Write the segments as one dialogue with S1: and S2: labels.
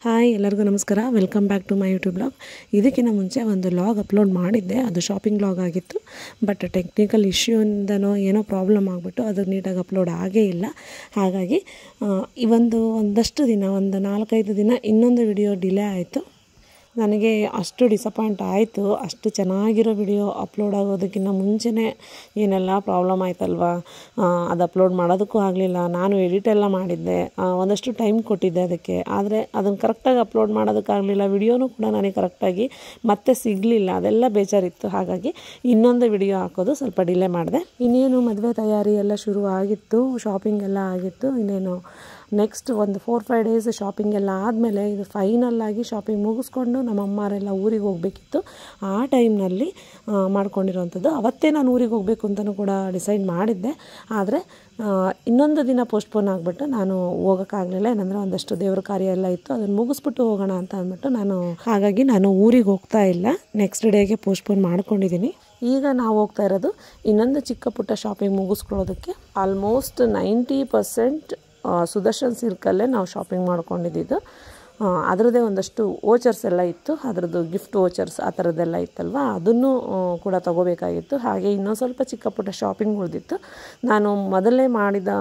S1: Hi ಎಲ್ಲರಿಗೂ ನಮಸ್ಕಾರ. Welcome back to my YouTube blog. ಇದಕ್ಕಿಂತ ಮುಂಚೆ ಒಂದು ಲಾಗ್ ಅಪ್ಲೋಡ್ ಮಾಡಿದ್ದೆ. ಅದು ಶಾಪಿಂಗ್ ಲಾಗ್ ಆಗಿತ್ತು. ಬಟ್ ಟೆಕ್ನಿಕಲ್ ಇಶ್ಯೂಯಿಂದನೋ ಏನೋ ಪ್ರಾಬ್ಲಮ್ ಆಗಿಬಿಟ್ಟು ಅದು ನೀಟಾಗಿ ಅಪ್ಲೋಡ್ ಆಗೇ ಇಲ್ಲ. ಹಾಗಾಗಿ ಒಂದಷ್ಟು ದಿನ, ಒಂದು 4-5 ದಿನ ಇನ್ನೊಂದು ವಿಡಿಯೋ ಡಿಲೇ ಆಯಿತು. ನನಗೆ ಅಷ್ಟು ಡಿಸಪಾಯಿಂಟ್ ಆಯಿತು. ಅಷ್ಟು ಚೆನ್ನಾಗಿರೋ ವಿಡಿಯೋ ಅಪ್ಲೋಡ್ ಆಗೋದಕ್ಕಿಂತ ಮುಂಚೆನೇ ಏನೆಲ್ಲ ಪ್ರಾಬ್ಲಮ್ ಆಯ್ತಲ್ವ, ಅದು ಅಪ್ಲೋಡ್ ಮಾಡೋದಕ್ಕೂ ಆಗಲಿಲ್ಲ. ನಾನು ಎಡಿಟ್ ಎಲ್ಲ ಮಾಡಿದ್ದೆ, ಒಂದಷ್ಟು ಟೈಮ್ ಕೊಟ್ಟಿದ್ದೆ ಅದಕ್ಕೆ. ಆದರೆ ಅದನ್ನು ಕರೆಕ್ಟಾಗಿ ಅಪ್ಲೋಡ್ ಮಾಡೋದಕ್ಕಾಗಲಿಲ್ಲ. ವಿಡಿಯೋನೂ ಕೂಡ ನನಗೆ ಕರೆಕ್ಟಾಗಿ ಮತ್ತೆ ಸಿಗಲಿಲ್ಲ. ಅದೆಲ್ಲ ಬೇಜಾರಿತ್ತು. ಹಾಗಾಗಿ ಇನ್ನೊಂದು ವಿಡಿಯೋ ಹಾಕೋದು ಸ್ವಲ್ಪ ಡಿಲೇ ಮಾಡಿದೆ. ಇನ್ನೇನು ಮದುವೆ ತಯಾರಿ ಎಲ್ಲ ಶುರು ಆಗಿತ್ತು, ಶಾಪಿಂಗ್ ಎಲ್ಲ ಆಗಿತ್ತು. ಇನ್ನೇನು ನೆಕ್ಸ್ಟ್ ಒಂದು 4-5 ಡೇಸ್ ಶಾಪಿಂಗ್ ಎಲ್ಲ ಆದಮೇಲೆ ಇದು ಫೈನಲ್ಲಾಗಿ ಶಾಪಿಂಗ್ ಮುಗಿಸ್ಕೊಂಡು ನಮ್ಮ ಅಮ್ಮರೆಲ್ಲ ಊರಿಗೆ ಹೋಗಬೇಕಿತ್ತು. ಆ ಟೈಮ್ನಲ್ಲಿ ಮಾಡ್ಕೊಂಡಿರೋವಂಥದ್ದು. ಅವತ್ತೇ ನಾನು ಊರಿಗೆ ಹೋಗಬೇಕು ಅಂತಲೂ ಕೂಡ ಡಿಸೈಡ್ ಮಾಡಿದ್ದೆ. ಆದರೆ ಇನ್ನೊಂದು ದಿನ ಪೋಸ್ಟ್ಪೋನ್ ಆಗಿಬಿಟ್ಟು ನಾನು ಹೋಗೋಕ್ಕಾಗಲಿಲ್ಲ. ಏನಂದರೆ ಒಂದಷ್ಟು ದೇವ್ರ ಕಾರ್ಯ ಎಲ್ಲ ಇತ್ತು, ಅದನ್ನು ಮುಗಿಸ್ಬಿಟ್ಟು ಹೋಗೋಣ ಅಂತ ಅಂದ್ಬಿಟ್ಟು ಹಾಗಾಗಿ ನಾನು ಊರಿಗೆ ಹೋಗ್ತಾ ಇಲ್ಲ. ನೆಕ್ಸ್ಟ್ ಡೇಗೆ ಪೋಸ್ಟ್ಪೋನ್ ಮಾಡ್ಕೊಂಡಿದ್ದೀನಿ. ಈಗ ನಾವು ಹೋಗ್ತಾ ಇರೋದು ಇನ್ನೊಂದು ಚಿಕ್ಕ ಪುಟ್ಟ ಶಾಪಿಂಗ್ ಮುಗಿಸ್ಕೊಳ್ಳೋದಕ್ಕೆ. ಆಲ್ಮೋಸ್ಟ್ 90% ಸುದರ್ಶನ್ ಸಿಲ್ಕಲ್ಲೇ ನಾವು ಶಾಪಿಂಗ್ ಮಾಡ್ಕೊಂಡಿದ್ದು. ಅದರದ್ದೇ ಒಂದಷ್ಟು ವೋಚರ್ಸ್ ಎಲ್ಲ ಇತ್ತು, ಅದರದ್ದು ಗಿಫ್ಟ್ ವೋಚರ್ಸ್ ಆ ಥರದ್ದೆಲ್ಲ ಇತ್ತಲ್ವ, ಅದನ್ನು ಕೂಡ ತೊಗೋಬೇಕಾಗಿತ್ತು. ಹಾಗೆ ಇನ್ನೊಂದು ಸ್ವಲ್ಪ ಚಿಕ್ಕ ಪುಟ್ಟ ಶಾಪಿಂಗ್ ಉಳಿದಿತ್ತು. ನಾನು ಮೊದಲೇ ಮಾಡಿದ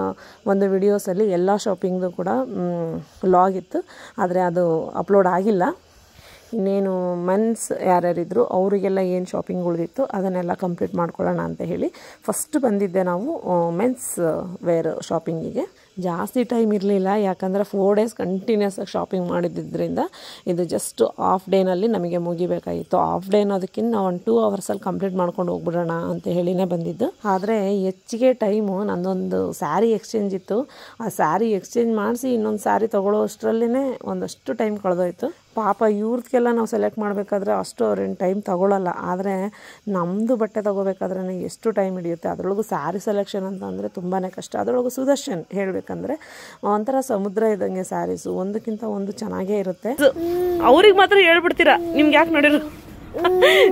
S1: ಒಂದು ವಿಡಿಯೋಸಲ್ಲಿ ಎಲ್ಲ ಶಾಪಿಂಗ್ದು ಕೂಡ ಲಾಗ್ ಇತ್ತು, ಆದರೆ ಅದು ಅಪ್ಲೋಡ್ ಆಗಿಲ್ಲ. ಇನ್ನೇನು ಮೆನ್ಸ್ ಯಾರ್ಯಾರಿದ್ರು ಅವರಿಗೆಲ್ಲ ಏನು ಶಾಪಿಂಗ್ ಉಳಿದಿತ್ತು ಅದನ್ನೆಲ್ಲ ಕಂಪ್ಲೀಟ್ ಮಾಡ್ಕೊಳ್ಳೋಣ ಅಂತ ಹೇಳಿ ಫಸ್ಟ್ ಬಂದಿದ್ದೆ ನಾವು ಮೆನ್ಸ್ ವೇರ್ ಶಾಪಿಂಗಿಗೆ. ಜಾಸ್ತಿ ಟೈಮ್ ಇರಲಿಲ್ಲ, ಯಾಕಂದರೆ 4 ಡೇಸ್ ಕಂಟಿನ್ಯೂಸ್ ಆಗಿ ಶಾಪಿಂಗ್ ಮಾಡಿದ್ದರಿಂದ ಇದು ಜಸ್ಟ್ ಹಾಫ್ ಡೇನಲ್ಲಿ ನಮಗೆ ಮುಗಿಬೇಕಾಗಿತ್ತು. ಹಾಫ್ ಡೇ ಅನ್ನೋದಕ್ಕಿಂತ ನಾವು 2 ಅವರ್ಸಲ್ಲಿ ಕಂಪ್ಲೀಟ್ ಮಾಡ್ಕೊಂಡು ಹೋಗ್ಬಿಡೋಣ ಅಂತ ಹೇಳಿನೇ ಬಂದಿದ್ದು. ಆದರೆ ಹೆಚ್ಚಿಗೆ ಟೈಮು ನಂದೊಂದು ಸ್ಯಾರಿ ಎಕ್ಸ್ಚೇಂಜ್ ಇತ್ತು. ಆ ಸ್ಯಾರಿ ಎಕ್ಸ್ಚೇಂಜ್ ಮಾಡಿಸಿ ಇನ್ನೊಂದು ಸ್ಯಾರಿ ತೊಗೊಳ್ಳೋ ಅಷ್ಟರಲ್ಲೇ ಒಂದಷ್ಟು ಟೈಮ್ ಕಳೆದೋಯ್ತು. ಪಾಪ ಇವ್ರದಕ್ಕೆಲ್ಲ ನಾವು ಸೆಲೆಕ್ಟ್ ಮಾಡಬೇಕಾದ್ರೆ ಅಷ್ಟು ಅವ್ರೇನು ಟೈಮ್ ತೊಗೊಳ್ಳಲ್ಲ. ಆದರೆ ನಮ್ಮದು ಬಟ್ಟೆ ತೊಗೋಬೇಕಾದ್ರೆ ಎಷ್ಟು ಟೈಮ್ ಹಿಡಿಯುತ್ತೆ. ಅದರೊಳಗೂ ಸ್ಯಾರಿ ಸೆಲೆಕ್ಷನ್ ಅಂತ ಅಂದರೆ ತುಂಬಾ ಕಷ್ಟ. ಅದರೊಳಗೂ ಸುದರ್ಶನ್ ಹೇಳಬೇಕಂದ್ರೆ ಒಂಥರ ಸಮುದ್ರ ಇದ್ದಂಗೆ ಸ್ಯಾರೀಸು, ಒಂದಕ್ಕಿಂತ ಒಂದು ಚೆನ್ನಾಗೇ ಇರುತ್ತೆ. ಅವ್ರಿಗೆ ಮಾತ್ರ ಹೇಳ್ಬಿಡ್ತೀರಾ, ನಿಮ್ಗೆ ಯಾಕೆ ನೋಡಿರು,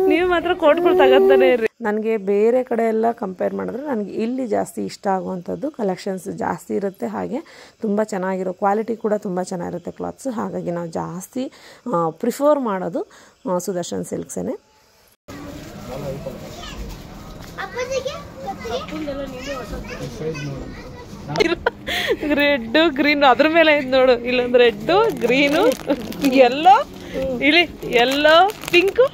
S1: ನೀವು ಮಾತ್ರ ಕೋಟ್ಗಳು ತಗೊಂತಾನೆ ಇರ್ರಿ. ನನಗೆ ಬೇರೆ ಕಡೆ ಎಲ್ಲ ಕಂಪೇರ್ ಮಾಡಿದ್ರೆ ನನಗೆ ಇಲ್ಲಿ ಜಾಸ್ತಿ ಇಷ್ಟ ಆಗುವಂಥದ್ದು. ಕಲೆಕ್ಷನ್ಸ್ ಜಾಸ್ತಿ ಇರುತ್ತೆ, ಹಾಗೆ ತುಂಬ ಚೆನ್ನಾಗಿರೋ ಕ್ವಾಲಿಟಿ ಕೂಡ ತುಂಬ ಚೆನ್ನಾಗಿರುತ್ತೆ ಕ್ಲಾತ್ಸ್. ಹಾಗಾಗಿ ನಾವು ಜಾಸ್ತಿ ಪ್ರಿಫರ್ ಮಾಡೋದು ಸುದರ್ಶನ್ ಸಿಲ್ಕ್ಸೇ. ರೆಡ್ಡು ಗ್ರೀನು ಅದ್ರ ಮೇಲೆ ಐತೆ ನೋಡು. ಇಲ್ಲೊಂದು ರೆಡ್ಡು ಗ್ರೀನು ಎಲ್ಲೋ, ಇಲ್ಲಿ ಎಲ್ಲೋ ಪಿಂಕು,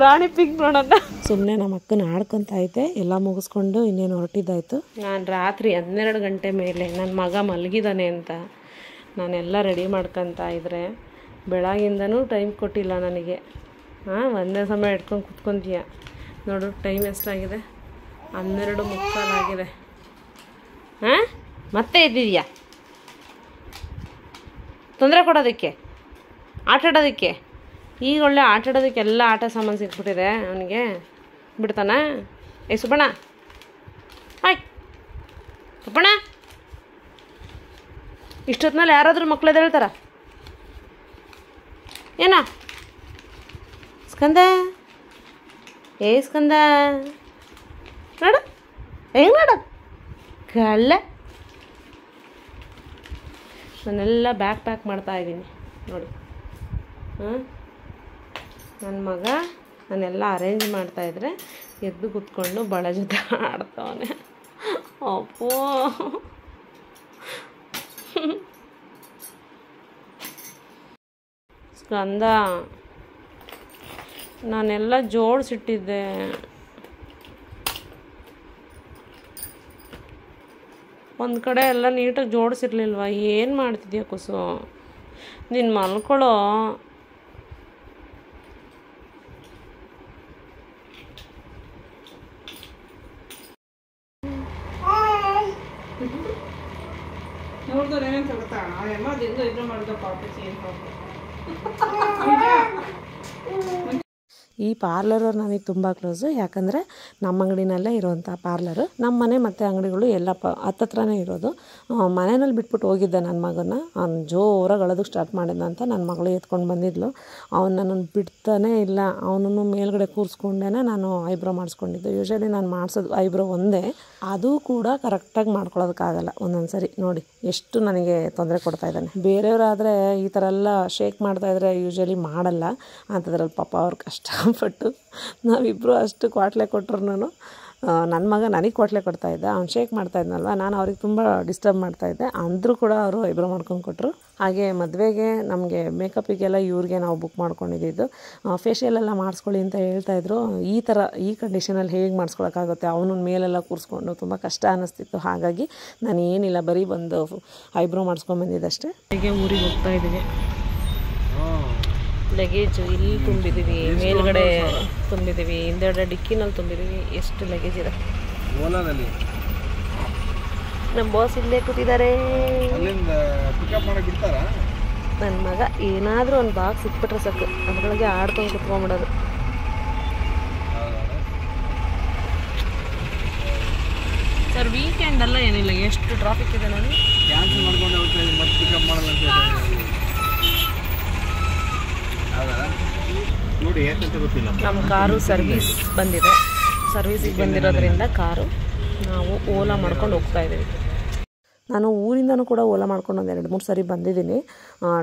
S1: ರಾಣಿ ಪಿಂಕ್ ನೋಡೋಣ. ಸುಮ್ಮನೆ ನಮ್ಮ ಅಕ್ಕನ ಆಡ್ಕೊತ ಐತೆ. ಎಲ್ಲ ಮುಗಿಸ್ಕೊಂಡು ಇನ್ನೇನು ಹೊರಟಿದ್ದಾಯ್ತು. ನಾನು ರಾತ್ರಿ 12 ಗಂಟೆ ಮೇಲೆ ನನ್ನ ಮಗ ಮಲಗಿದ್ದಾನೆ ಅಂತ ನಾನೆಲ್ಲ ರೆಡಿ ಮಾಡ್ಕೊತ ಇದ್ರೆ ಬೆಳಗಿಂದನೂ ಟೈಮ್ ಕೊಟ್ಟಿಲ್ಲ ನನಗೆ. ಒಂದೇ ಸಮಯ ಇಟ್ಕೊಂಡು ಕುತ್ಕೊತೀಯ ನೋಡು. ಟೈಮ್ ಎಷ್ಟಾಗಿದೆ? 12:45 ಆಗಿದೆ. ಮತ್ತೆ ಇದ್ದಿದ್ಯಾ ತೊಂದರೆ ಕೊಡೋದಕ್ಕೆ, ಆಟಾಡೋದಕ್ಕೆ? ಈಗ ಒಳ್ಳೆ ಆಟಾಡೋದಕ್ಕೆ ಎಲ್ಲ ಆಟ ಸಾಮಾನು ಸಿಕ್ಬಿಟ್ಟಿದೆ ಅವನಿಗೆ. ಬಿಡ್ತಾನ? ಸುಬ್ಬಣ್ಣ, ಆಯ್ ಸುಬ್ಬಣ್ಣ, ಇಷ್ಟೊತ್ತಿನಲ್ಲಿ ಯಾರಾದರೂ ಮಕ್ಳದ್ದು ಹೇಳ್ತಾರ ಏನ? ಸ್ಕಂದ, ಸ್ಕಂದ ನೋಡು ಹೆಂಗೆ ನೋಡು ಕಳ್ಳ. ನಾನೆಲ್ಲ ಬ್ಯಾಗ್ ಪ್ಯಾಕ್ ಮಾಡ್ತಾ ಇದ್ದೀನಿ ನೋಡಿ. ನನ್ನ ಮಗ ನಾನೆಲ್ಲ ಅರೇಂಜ್ ಮಾಡ್ತಾಯಿದ್ರೆ ಎದ್ದು ಕೂತ್ಕೊಂಡು ಬಳ ಜೊತೆ ಆಡ್ತವನೆ. ಅಪ್ಪೋ, ಸ್ಕಂದ, ನಾನೆಲ್ಲ ಜೋಡಿಸಿಟ್ಟಿದ್ದೆ. ಒಂದು ಕಡೆ ಎಲ್ಲ ನೀಟಾಗಿ ಜೋಡಿಸಿರ್ಲಿಲ್ವ? ಏನು ಮಾಡ್ತಿದ್ಯಾ ಕುಸು? ನೀನು ಮಲ್ಕೊಳ್ಳೋ. ಈ ಪಾರ್ಲರು ನನಗೆ ತುಂಬ ಕ್ಲೋಸು, ಯಾಕಂದರೆ ನಮ್ಮ ಅಂಗಡಿನಲ್ಲೇ ಇರೋವಂಥ ಪಾರ್ಲರು. ನಮ್ಮ ಮನೆ ಮತ್ತು ಅಂಗಡಿಗಳು ಎಲ್ಲ ಹತ್ತತ್ರನೇ ಇರೋದು. ಮನೆಯಲ್ಲಿ ಬಿಟ್ಬಿಟ್ಟು ಹೋಗಿದ್ದೆ ನನ್ನ ಮಗನ, ಅವ್ನು ಜೋರಾಗಿ ಅಳೋದಕ್ಕೆ ಸ್ಟಾರ್ಟ್ ಮಾಡಿದ್ದ ಅಂತ ನನ್ನ ಮಗಳು ಎತ್ಕೊಂಡು ಬಂದಿದ್ಲು. ಅವ್ನು ನನ್ನನ್ನು ಬಿಡ್ತಾನೇ ಇಲ್ಲ. ಅವನನ್ನು ಮೇಲ್ಗಡೆ ಕೂರಿಸ್ಕೊಂಡೇ ನಾನು ಐಬ್ರೋ ಮಾಡಿಸ್ಕೊಂಡಿದ್ದು. ಯೂಶ್ವಲಿ ನಾನು ಮಾಡಿಸೋದು ಐಬ್ರೋ ಒಂದೇ, ಅದು ಕೂಡ ಕರೆಕ್ಟಾಗಿ ಮಾಡ್ಕೊಳ್ಳೋದಕ್ಕಾಗಲ್ಲ ಒಂದೊಂದು ಸರಿ. ನೋಡಿ ಎಷ್ಟು ನನಗೆ ತೊಂದರೆ ಕೊಡ್ತಾ ಇದ್ದಾನೆ. ಬೇರೆಯವರಾದರೆ ಈ ಥರ ಎಲ್ಲ ಶೇಕ್ ಮಾಡ್ತಾಯಿದ್ರೆ ಯೂಶ್ವಲಿ ಮಾಡಲ್ಲ, ಅಂಥದ್ರಲ್ಲಿ ಪಾಪ ಅವ್ರು ಕಷ್ಟಪಟ್ಟು ನಾವಿಬ್ಬರು ಅಷ್ಟು ಕ್ವಾಟ್ಲೆ ಕೊಟ್ಟರು. ನನ್ನ ಮಗ ನನಗೆ ಕ್ವಾಟ್ಲೆ ಕೊಡ್ತಾಯಿದ್ದ, ಅವ್ನು ಶೇಕ್ ಮಾಡ್ತಾಯಿದ್ನಲ್ವ, ನಾನು ಅವ್ರಿಗೆ ತುಂಬ ಡಿಸ್ಟರ್ಬ್ ಮಾಡ್ತಾಯಿದ್ದೆ. ಅಂದರೂ ಕೂಡ ಅವರು ಐಬ್ರೋ ಮಾಡ್ಕೊಂಡು ಕೊಟ್ಟರು. ಹಾಗೆ ಮದುವೆಗೆ ನಮಗೆ ಮೇಕಪ್ಪಿಗೆಲ್ಲ ಇವ್ರಿಗೆ ನಾವು ಬುಕ್ ಮಾಡ್ಕೊಂಡಿದ್ದು. ಫೇಶಿಯಲೆಲ್ಲ ಮಾಡಿಸ್ಕೊಳ್ಳಿ ಅಂತ ಹೇಳ್ತಾಯಿದ್ರು. ಈ ಕಂಡೀಷನಲ್ಲಿ ಹೇಗೆ ಮಾಡಿಸ್ಕೊಳಕ್ಕಾಗುತ್ತೆ, ಅವನ ಮೇಲೆಲ್ಲ ಕೂರಿಸ್ಕೊಂಡು ತುಂಬ ಕಷ್ಟ ಅನ್ನಿಸ್ತಿತ್ತು. ಹಾಗಾಗಿ ನಾನು ಏನಿಲ್ಲ, ಬರೀ ಬಂದು ಐಬ್ರೋ ಮಾಡಿಸ್ಕೊಂಬಂದಿದ್ದಷ್ಟೇ. ಹೀಗೆ ಊರಿಗೆ ಹೋಗ್ತಾ ಇದ್ದೀವಿ. ಲಗೇಜು ಇಲ್ಲಿ ತುಂಬಿದ್ದೀವಿ, ಮೇಲ್ಗಡೆ ತುಂಬಿದ್ದೀವಿ, ಹಿಂದೆಗಡೆ ಡಿಕ್ಕಿನಲ್ಲಿ ತುಂಬಿದ್ದೀವಿ. ಎಷ್ಟು ಲಗೇಜ್ ಇದೆ. ನಮ್ಮ ಬಾಸ್ ಇಲ್ಲೇ ಕೂತಿದ್ದಾರೆ. ನನ್ನ ಮಗ ಏನಾದರೂ ಒಂದು ಬಾಕ್ಸ್ ಇಟ್ಬಿಟ್ರೆ ಸಾಕು, ಅದರೊಳಗೆ ಆಡ್ಕೊಂಡು ಕುತ್ಕೊಂಡ್ಬಿಡೋದು. ಸರ್ ವೀಕೆಂಡ್ ಎಲ್ಲ ಏನಿಲ್ಲ, ಎಷ್ಟು ಟ್ರಾಫಿಕ್ ಇದೆ ನೋಡಿ. ನಮ್ಮ ಕಾರು ಸರ್ವೀಸ್ ಬಂದಿದೆ. ಸರ್ವೀಸಿಗೆ ಬಂದಿರೋದ್ರಿಂದ ಕಾರು ನಾವು ಓಲಾ ಮಾಡ್ಕೊಂಡು ಹೋಗ್ತಾ ಇದ್ದೀವಿ. ನಾನು ಊರಿಂದನೂ ಕೂಡ ಓಲಾ ಮಾಡ್ಕೊಂಡು ಒಂದು 2-3 ಸರಿ ಬಂದಿದ್ದೀನಿ.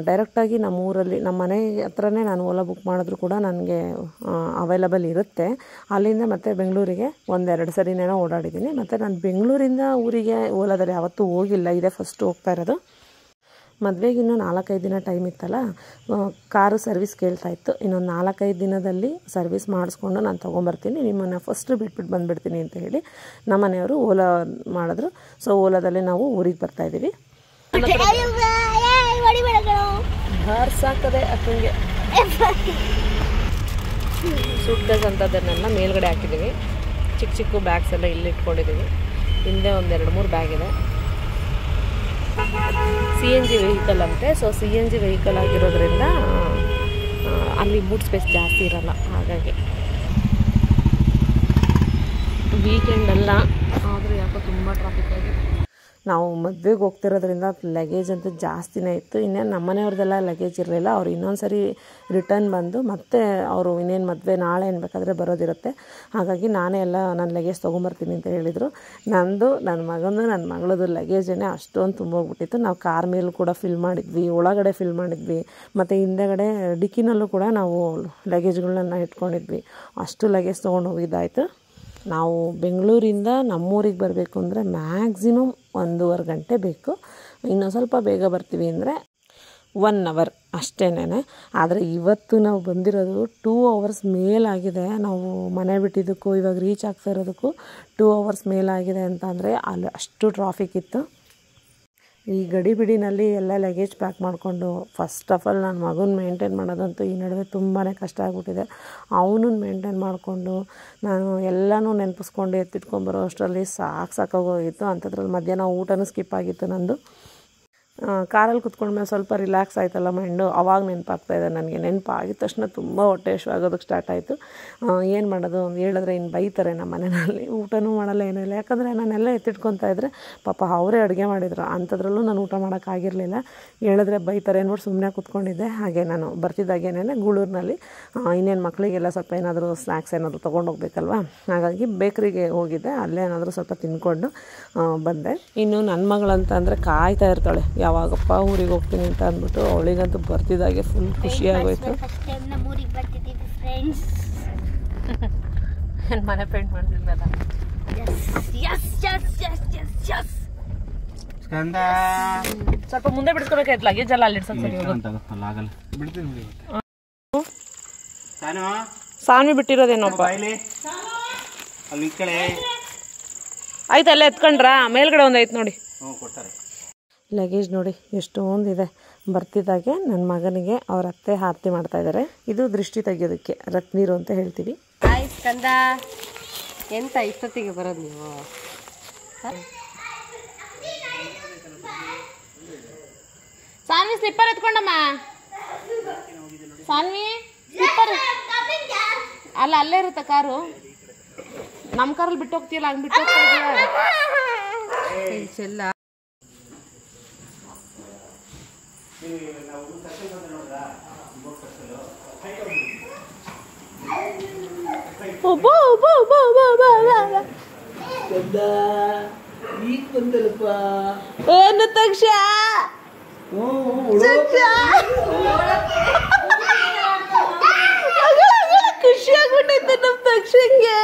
S1: ಡೈರೆಕ್ಟಾಗಿ ನಮ್ಮ ಊರಲ್ಲಿ ನಮ್ಮ ಮನೆ ಹತ್ರನೇ ನಾನು ಓಲಾ ಬುಕ್ ಮಾಡಿದ್ರು ಕೂಡ ನನಗೆ ಅವೈಲಬಲ್ ಇರುತ್ತೆ. ಅಲ್ಲಿಂದ ಮತ್ತು ಬೆಂಗಳೂರಿಗೆ 1-2 ಸರಿನೇನೋ ಓಡಾಡಿದ್ದೀನಿ. ಮತ್ತು ನಾನು ಬೆಂಗಳೂರಿಂದ ಊರಿಗೆ ಓಲಾದಲ್ಲಿ ಯಾವತ್ತೂ ಹೋಗಿಲ್ಲ, ಇದೇ ಫಸ್ಟ್ ಹೋಗ್ತಾ ಇರೋದು. ಮದುವೆಗೆ ಇನ್ನೂ 4-5 ದಿನ ಟೈಮ್ ಇತ್ತಲ್ಲ, ಕಾರು ಸರ್ವಿಸ್ ಕೇಳ್ತಾಯಿತ್ತು. ಇನ್ನೊಂದು 4-5 ದಿನದಲ್ಲಿ ಸರ್ವಿಸ್ ಮಾಡಿಸ್ಕೊಂಡು ನಾನು ತೊಗೊಂಬರ್ತೀನಿ, ನಿಮ್ಮನ್ನು ಫಸ್ಟು ಬಿಟ್ಬಿಟ್ಟು ಬಂದುಬಿಡ್ತೀನಿ ಅಂತ ಹೇಳಿ ನಮ್ಮ ಮನೆಯವರು ಓಲಾ ಮಾಡಿದ್ರು. ಸೊ ಓಲಾದಲ್ಲಿ ನಾವು ಊರಿಗೆ ಬರ್ತಾಯಿದ್ದೀವಿ. ಸಾಕದೆ ಅಕ್ಕಂಗೆ ಸೂಟ್ ಕೇಸ್ ಅಂಥದ್ದನ್ನೆಲ್ಲ ಮೇಲ್ಗಡೆ ಹಾಕಿದ್ದೀವಿ. ಚಿಕ್ಕ ಚಿಕ್ಕ ಬ್ಯಾಗ್ಸ್ ಎಲ್ಲ ಇಲ್ಲಿ ಇಟ್ಕೊಂಡಿದ್ದೀವಿ. ಹಿಂದೆ 1-2-3 ಬ್ಯಾಗ್ ಇದೆ. CNG ವೆಹಿಕಲ್ ಅಂತೆ. ಸೊ CNG ವೆಹಿಕಲ್ ಆಗಿರೋದ್ರಿಂದ ಅಲ್ಲಿ ಬೂಟ್ ಸ್ಪೇಸ್ ಜಾಸ್ತಿ ಇರಲ್ಲ. ಹಾಗಾಗಿ ವೀಕೆಂಡೆಲ್ಲ ಆದರೂ ಯಾಕೋ ತುಂಬ ಟ್ರಾಫಿಕ್ ಆಗಿದೆ. ನಾವು ಮದುವೆಗೆ ಹೋಗ್ತಿರೋದ್ರಿಂದ ಲಗೇಜ್ ಅಂತೂ ಜಾಸ್ತಿನೇ ಇತ್ತು. ಇನ್ನೇನು ನಮ್ಮ ಮನೆಯವ್ರದ್ದೆಲ್ಲ ಲಗೇಜ್ ಇರಲಿಲ್ಲ. ಅವ್ರು ಇನ್ನೊಂದು ಸರಿ ರಿಟರ್ನ್ ಬಂದು ಮತ್ತೆ ಅವರು ಇನ್ನೇನು ಮದುವೆ ನಾಳೆ ಬೇಕಾದರೆ ಬರೋದಿರುತ್ತೆ. ಹಾಗಾಗಿ ನಾನೇ ಎಲ್ಲ ನನ್ನ ಲಗೇಜ್ ತೊಗೊಂಬರ್ತೀನಿ ಅಂತ ಹೇಳಿದರು. ನಂದು, ನನ್ನ ಮಗಂದು, ನನ್ನ ಮಗಳದು ಲಗೇಜೇ ಅಷ್ಟೊಂದು ತುಂಬೋಗ್ಬಿಟ್ಟಿತ್ತು. ನಾವು ಕಾರ್ ಮೇಲೂ ಕೂಡ ಫಿಲ್ ಮಾಡಿದ್ವಿ, ಒಳಗಡೆ ಫಿಲ್ ಮಾಡಿದ್ವಿ, ಮತ್ತು ಹಿಂದೆಗಡೆ ಡಿಕ್ಕಿನಲ್ಲೂ ಕೂಡ ನಾವು ಲಗೇಜ್ಗಳನ್ನ ಇಟ್ಕೊಂಡಿದ್ವಿ. ಅಷ್ಟು ಲಗೇಜ್ ತೊಗೊಂಡು ಹೋಗಿದ್ದಾಯಿತು. ನಾವು ಬೆಂಗಳೂರಿಂದ ನಮ್ಮೂರಿಗೆ ಬರಬೇಕು ಅಂದರೆ ಮ್ಯಾಕ್ಸಿಮಮ್ 1.5 ಗಂಟೆ ಬೇಕು. ಇನ್ನೂ ಸ್ವಲ್ಪ ಬೇಗ ಬರ್ತೀವಿ ಅಂದರೆ 1 ಅವರ್ ಅಷ್ಟೇನೆ. ಆದರೆ ಇವತ್ತು ನಾವು ಬಂದಿರೋದು 2 ಅವರ್ಸ್ ಮೇಲಾಗಿದೆ. ನಾವು ಮನೆ ಬಿಟ್ಟಿದ್ದಕ್ಕೂ ಇವಾಗ ರೀಚ್ ಆಗ್ತಾ ಇರೋದಕ್ಕೂ 2 ಅವರ್ಸ್ ಮೇಲಾಗಿದೆ ಅಂತ ಅಂದರೆ ಅಲ್ಲಿ ಅಷ್ಟು ಟ್ರಾಫಿಕ್ ಇತ್ತು. ಈ ಗಡಿಬಿಡಿನಲ್ಲಿ ಎಲ್ಲ ಲಗೇಜ್ ಪ್ಯಾಕ್ ಮಾಡಿಕೊಂಡು ಫಸ್ಟ್ ಆಫ್ ಆಲ್ ನನ್ನ ಮಗನ ಮೇಂಟೈನ್ ಮಾಡೋದಂತೂ ಈ ನಡುವೆ ತುಂಬಾ ಕಷ್ಟ ಆಗಿಬಿಟ್ಟಿದೆ. ಅವನನ್ನು ಮೇಂಟೈನ್ ಮಾಡಿಕೊಂಡು ನಾನು ಎಲ್ಲನೂ ನೆನಪಿಸ್ಕೊಂಡು ಎತ್ತಿಟ್ಕೊಂಬರೋ ಅಷ್ಟರಲ್ಲಿ ಸಾಕಾಗೋಗಿತ್ತು. ಅಂಥದ್ರಲ್ಲಿ ಮಧ್ಯಾಹ್ನ ಊಟನೂ ಸ್ಕಿಪ್ ಆಗಿತ್ತು ನಂದು. ಕಾರಲ್ಲಿ ಕುತ್ಕೊಂಡ್ಮೇಲೆ ಸ್ವಲ್ಪ ರಿಲ್ಯಾಕ್ಸ್ ಆಯ್ತಲ್ಲ ಮೈಂಡು, ಅವಾಗ ನೆನಪಾಗ್ತಾಯಿದೆ ನನಗೆ. ನೆನಪಾಗಿದ ತಕ್ಷಣ ತುಂಬ ಹೊಟ್ಟೆ ಹಸಿವು ಆಗೋದಕ್ಕೆ ಸ್ಟಾರ್ಟ್ ಆಯಿತು. ಏನು ಮಾಡೋದು ಹೇಳಿದ್ರೆ ಇನ್ನು ಬೈತಾರೆ ನಮ್ಮ ಮನೆಯಲ್ಲಿ. ಊಟನೂ ಮಾಡಲ್ಲ ಏನೂ ಇಲ್ಲ, ಯಾಕಂದರೆ ನಾನೆಲ್ಲ ಎತ್ತಿಟ್ಕೊತಾ ಇದ್ದರೆ ಪಾಪ ಅವರೇ ಅಡುಗೆ ಮಾಡಿದ್ರು. ಅಂಥದ್ರಲ್ಲೂ ನಾನು ಊಟ ಮಾಡೋಕ್ಕಾಗಿರಲಿಲ್ಲ. ಹೇಳಿದ್ರೆ ಬೈತಾರೆ ಅಂದ್ಬಿಟ್ಟು ಸುಮ್ಮನೆ ಕೂತ್ಕೊಂಡಿದ್ದೆ. ಹಾಗೆ ನಾನು ಬರ್ತಿದ್ದಾಗೇನೆ ಗೂಳೂರಿನಲ್ಲಿ ಇನ್ನೇನು ಮಕ್ಕಳಿಗೆಲ್ಲ ಸ್ವಲ್ಪ ಏನಾದರೂ ಸ್ನ್ಯಾಕ್ಸ್ ಏನಾದರೂ ತೊಗೊಂಡೋಗ್ಬೇಕಲ್ವ, ಹಾಗಾಗಿ ಬೇಕ್ರಿಗೆ ಹೋಗಿದ್ದೆ. ಅಲ್ಲೇ ಏನಾದರೂ ಸ್ವಲ್ಪ ತಿಂದ್ಕೊಂಡು ಬಂದೆ. ಇನ್ನು ನನ್ನ ಮಗಳಂತ ಅಂದರೆ ಕಾಯ್ತಾ ಇರ್ತಾಳೆ, ಯಾವಾಗಪ್ಪ ಊರಿಗೆ ಹೋಗ್ತೀನಿ ಅಂತ ಅಂದ್ಬಿಟ್ಟು. ಅವಳಿಗಂತೂ ಬರ್ತಿದ್ದಾಗೆ ಫುಲ್ ಖುಷಿಯಾಗೋಯ್ತು. ಮನೆ ಪೇಂಟ್ ಮಾಡ್ತಿದ್ನಲ್ಲ, ಸ್ವಲ್ಪ ಮುಂದೆ ಬಿಡಿಸ್ಕೊಬೇಕಾಯ್ತು. ಲಗೇಜ್ ಎಲ್ಲ ಅಲ್ಲಿ ಸಾನ್ವಿ ಬಿಟ್ಟಿರೋದೇನಪ್ಪ. ಆಯ್ತಲ್ಲ ಎತ್ಕೊಂಡ್ರಾ? ಮೇಲ್ಗಡೆ ಒಂದೈತೆ ನೋಡಿ. ಲಗೇಜ್ ನೋಡಿ ಎಷ್ಟೊಂದಿದೆ. ಬರ್ತಿದ್ದಾಗೆ ನನ್ನ ಮಗನಿಗೆ ಅವ್ರ ಅತ್ತೆ ಆರತಿ ಮಾಡ್ತಾ ಇದ್ದಾರೆ. ಇದು ದೃಷ್ಟಿ ತೆಗೆಯೋದಕ್ಕೆ ರತ್ನೀರು ಅಂತ ಹೇಳ್ತೀವಿ.
S2: ಹಾಯ್ ಸ್ಕಂದ, ಎಂತ ಇಷ್ಟೊತ್ತಿಗೆ ಬರೋದು ನೀವು?
S1: ಸಾನ್ವಿ ಸ್ಲಿಪ್ಪರ್ ಎತ್ಕೊಂಡಮ್ಮ. ಸಾನ್ವಿ ಸ್ಲಿಪ್ಪರ್ ಅಲ್ಲ ಅಲ್ಲೇ ಇರುತ್ತೆ ಕಾರು. ನಮ್ಮ ಕಾರಲ್ಲಿ ಬಿಟ್ಟು ಹೋಗ್ತೀಯಲ್ಲ, ಹಂಗೆ ಬಿಟ್ಟು ಹೋಗ್ತಾ ಇದೆಯಾ? ಏನು ತಕ್ಷ ಖುಷಿ ಆಗ್ಬಿಟ್ಟೈತೆ ನಮ್ಮ ತಕ್ಷಂಗೆ.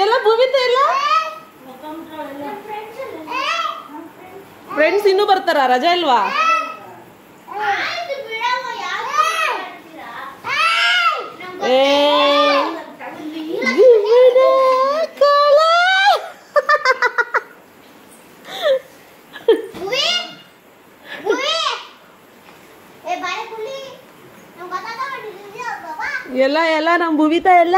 S1: ಎಲ್ಲ ಭೂಮಿತ ಇಲ್ಲ ಫ್ರೆಂಡ್ಸ್ ಇನ್ನೂ ಬರ್ತಾರ, ರಜಾ ಇಲ್ವಾ? ಎಲ್ಲ ಎಲ್ಲ ನಮ್ಮ ಭೂಮಿತ ಎಲ್ಲ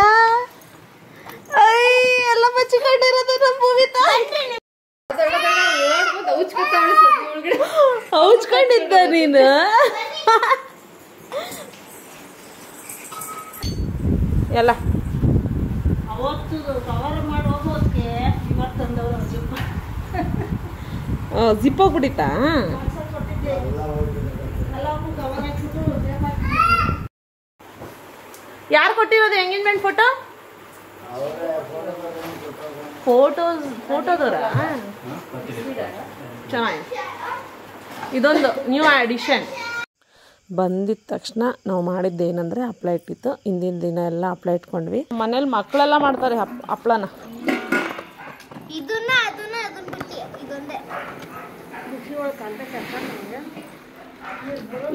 S1: ಎಲ್ಲ ಬಚ್ಚಿಕೊಂಡಿರೋದು ನಮ್ಮ ಭೂಮಿತ. ಹೌಚ್ಕೊಂಡಿದ್ದ ನೀನು. ಎಲ್ಲ ಜಿಪ್ ಹೋಗ್ಬಿಟ್ಟಿತ್ತಾ? ಯಾರು ಕೊಟ್ಟಿರೋದು ಎಂಗೇಜ್ಮೆಂಟ್ ಫೋಟೋ? ಫೋಟೋದವರ ಚೆನ್ನಾಗಿ. ಇದೊಂದು ನ್ಯೂ ಅಡಿಷನ್. ಬಂದಿದ ತಕ್ಷಣ ನಾವು ಮಾಡಿದ್ದೇನೆಂದರೆ ಹಪ್ಪಳ ಇಟ್ಟಿತ್ತು. ಹಿಂದಿನ ದಿನ ಎಲ್ಲ ಹಪ್ಪಳ ಇಟ್ಕೊಂಡ್ವಿ. ಮನೇಲಿ ಮಕ್ಕಳೆಲ್ಲ ಮಾಡ್ತಾರೆ ಹಪ್ಪಳನ.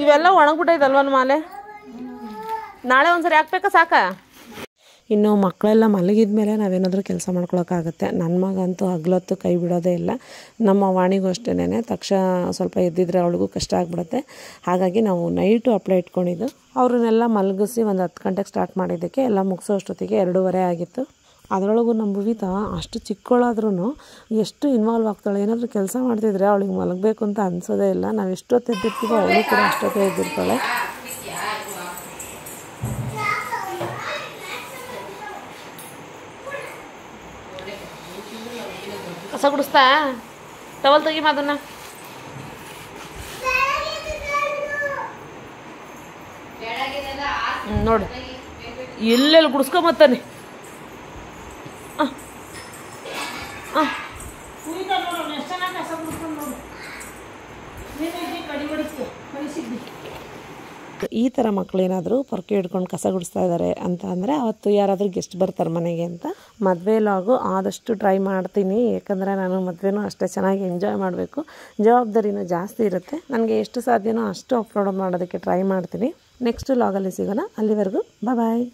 S1: ಇವೆಲ್ಲ ಒಣಗ್ಬಿಟ್ಟೈತಲ್ವ ಮಾಲೆ? ನಾಳೆ ಒಂದ್ಸರಿ ಹಾಕ್ಬೇಕಾ ಸಾಕ? ಇನ್ನು ಮಕ್ಕಳೆಲ್ಲ ಮಲಗಿದ ಮೇಲೆ ನಾವೇನಾದರೂ ಕೆಲಸ ಮಾಡ್ಕೊಳಕ್ಕಾಗತ್ತೆ. ನನ್ನ ಮಗಂತೂ ಹಗ್ಲೊತ್ತು ಕೈ ಬಿಡೋದೇ ಇಲ್ಲ. ನಮ್ಮ ವಾಣಿಗೂ ಅಷ್ಟೇನೆ ತಕ್ಷಣ ಸ್ವಲ್ಪ ಎದ್ದಿದ್ರೆ ಅವಳಿಗೂ ಕಷ್ಟ ಆಗಿಬಿಡುತ್ತೆ. ಹಾಗಾಗಿ ನಾವು ನೈಟು ಹಪ್ಪಳ ಇಟ್ಕೊಂಡಿದ್ದು. ಅವ್ರನ್ನೆಲ್ಲ ಮಲಗಿಸಿ ಒಂದು 10 ಗಂಟೆಗೆ ಸ್ಟಾರ್ಟ್ ಮಾಡಿದ್ದಕ್ಕೆ ಎಲ್ಲ ಮುಗಿಸೋ ಅಷ್ಟೊತ್ತಿಗೆ 2:30 ಆಗಿತ್ತು. ಅದರೊಳಗೂ ನಮ್ಮ ಭುವಿತ ಅಷ್ಟು ಚಿಕ್ಕವಳಾದ್ರೂ ಎಷ್ಟು ಇನ್ವಾಲ್ವ್ ಆಗ್ತಾಳೆ. ಏನಾದರೂ ಕೆಲಸ ಮಾಡ್ತಿದ್ರೆ ಅವಳಿಗೆ ಮಲಗಬೇಕು ಅಂತ ಅನಿಸೋದೇ ಇಲ್ಲ. ನಾವು ಎಷ್ಟೊತ್ತು ಎದ್ದಿರ್ತೀವೋ ಅವಳು ಕೂಡ ಅಷ್ಟೊತ್ತೇ ಎದ್ದಿರ್ತಾಳೆ. ಕಸ ಗುಡಿಸ್ತಾ ಟವಲ್ ತೆಗಿಮ ಅದನ್ನ. ನೋಡು ಎಲ್ಲೆಲ್ಲಿ ಗುಡಿಸ್ಕೊಂಬತ್ತಾನೆ. ಈ ಥರ ಮಕ್ಕಳೇನಾದರೂ ಪೊರ್ಕೆ ಹಿಡ್ಕೊಂಡು ಕಸ ಗುಡಿಸ್ತಾ ಇದ್ದಾರೆ ಅಂತ ಅಂದರೆ ಅವತ್ತು ಯಾರಾದರೂ ಗೆಸ್ಟ್ ಬರ್ತಾರೆ ಮನೆಗೆ ಅಂತ. ಮದುವೆ ಲಾಗು ಆದಷ್ಟು ಟ್ರೈ ಮಾಡ್ತೀನಿ. ಯಾಕಂದರೆ ನಾನು ಮದುವೆನೂ ಅಷ್ಟೇ ಚೆನ್ನಾಗಿ ಎಂಜಾಯ್ ಮಾಡಬೇಕು. ಜವಾಬ್ದಾರಿನೂ ಜಾಸ್ತಿ ಇರುತ್ತೆ. ನನಗೆ ಎಷ್ಟು ಸಾಧ್ಯನೋ ಅಷ್ಟು ಅಪ್ಲೋಡ್ ಮಾಡೋದಕ್ಕೆ ಟ್ರೈ ಮಾಡ್ತೀನಿ. ನೆಕ್ಸ್ಟ್ ಲಾಗಲ್ಲಿ ಸಿಗೋಣ. ಅಲ್ಲಿವರೆಗೂ ಬಾಯ್.